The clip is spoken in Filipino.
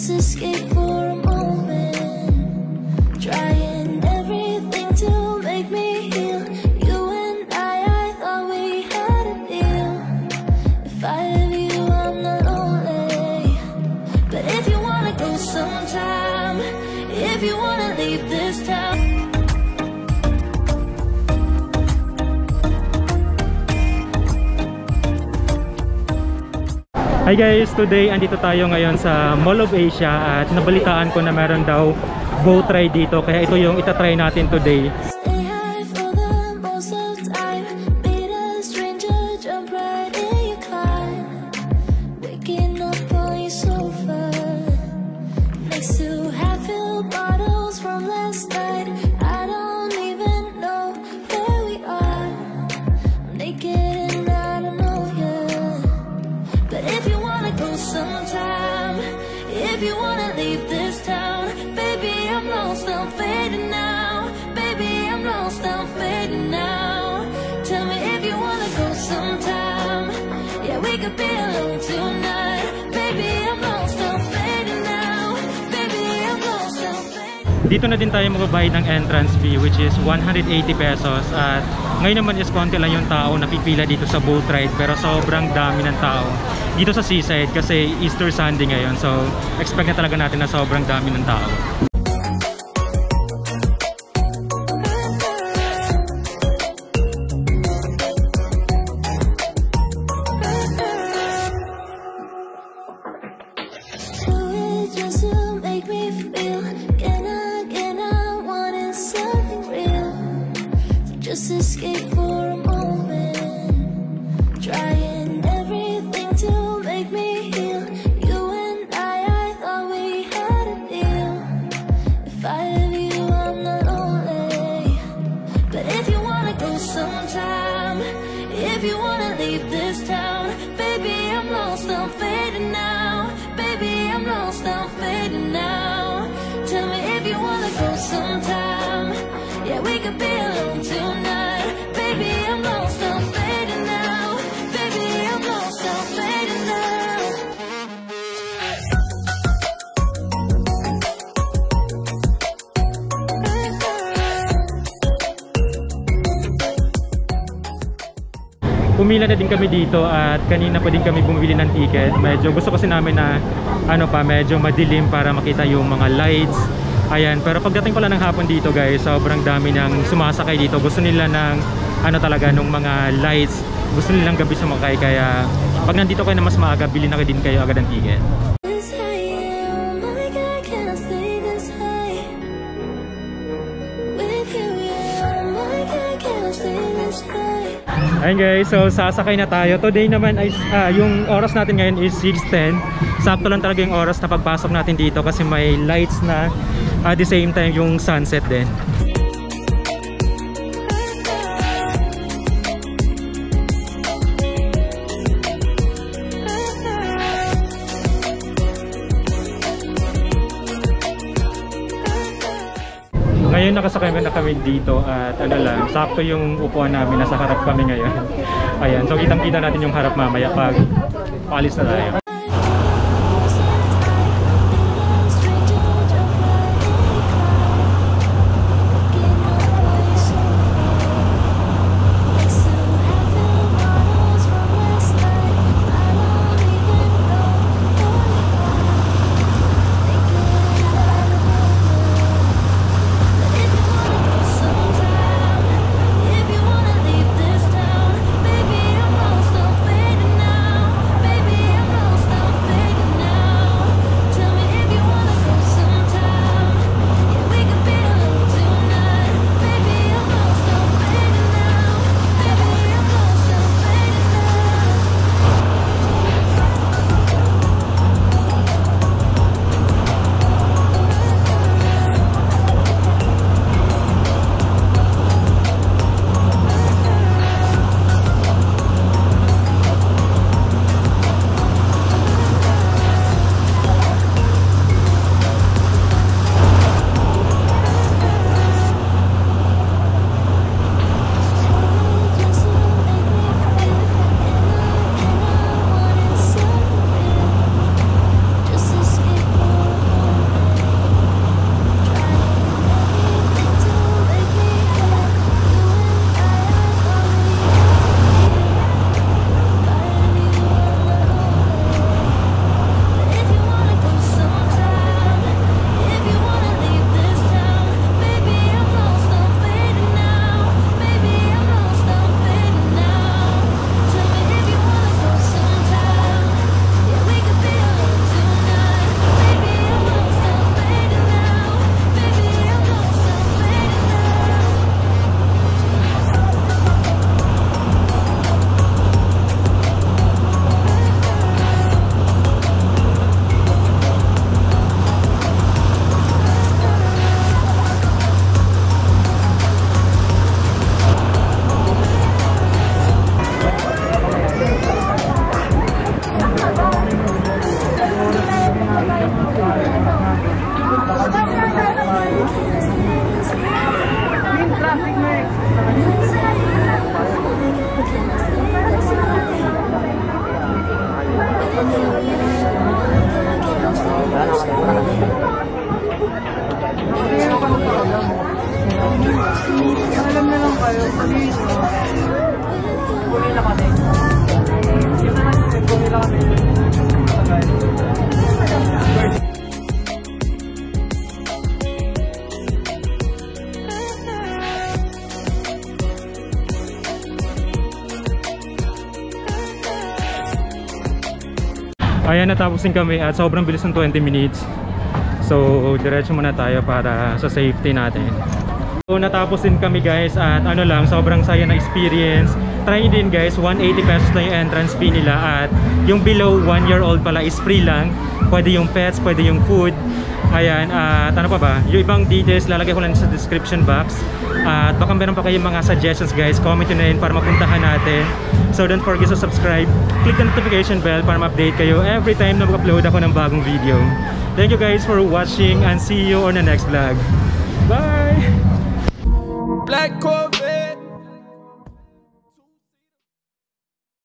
just escape for a moment, trying everything to make me heal. You and I thought we had a deal. If I have you, I'm not lonely. But if you wanna go sometime, if you wanna leave this town. Hi guys, today andito tayo ngayon sa Mall of Asia at nabalitaan ko na meron daw boat ride dito, kaya ito yung itatry natin today. Sometime, if you wanna leave this town, baby, I'm lost, I'm fading now. Baby, I'm lost, I'm fading now. Tell me if you wanna go sometime. Yeah, we could be alone tonight. Baby, I'm lost, I'm fading now. Baby, I'm lost, I'm fading. Dito na din tayo magbabayad ng entrance fee, which is 180 pesos. At ngayon naman is konti lang yung tao na pipila dito sa boat ride, pero sobrang dami ng tao dito sa seaside kasi Easter Sunday ngayon, so expect na talaga natin na sobrang dami ng tao. Just escape for a moment, trying everything to make me heal. You and I thought we had a deal. If I have you, I'm not lonely. But if you wanna go sometime, if you wanna leave this town, baby, I'm lost, I'm fading now. Baby, I'm lost, I'm fading now. Tell me if you wanna go sometime. Yeah, we could be alone tonight. Baby, I'm lost, I'm fading now. Baby, I'm lost, I'm fading now. Pumila na din kami dito at kanina pa din kami bumili ng ticket. Medyo gusto kasi namin na medyo madilim para makita yung mga lights. Ayan, pero pagdating pala ng hapon dito guys, sobrang dami nang sumasakay dito. Gusto nila ng talaga nung mga lights. Gusto nilang gabi sumakay, kaya pag nandito kayo na mas maaga, bili na din kayo agad ng ticket. Ayun guys, so sasakay na tayo. Today naman ay yung oras natin ngayon is 6:10. Sakto lang talaga yung oras na pagpasok natin dito kasi may lights na at the same time yung sunset din. Ngayon nakasakay na kami dito at sakto yung upuan namin, nasa harap kami ngayon. Ayan, so kitang-kita natin yung harap mamaya pag paalis na tayo. Ayan, natapos din kami at sobrang bilis ng 20 minutes. So, diretso muna tayo para sa safety natin. So, natapos din kami guys at ano lang, sobrang saya na experience. Try nyo din guys, 180 pesos lang yung entrance fee nila at yung below 1 year old pala is free lang. Pwede yung pets, pwede yung food. Ayan, at ano pa ba? Yung ibang details lalagay ko lang sa description box. At baka meron pa kayong mga suggestions guys, comment nyo na rin para mapuntahan natin. So don't forget to subscribe, click the notification bell para ma-update kayo every time na mag-upload ako ng bagong video. Thank you guys for watching and see you on the next vlog. Bye! Black Corvette.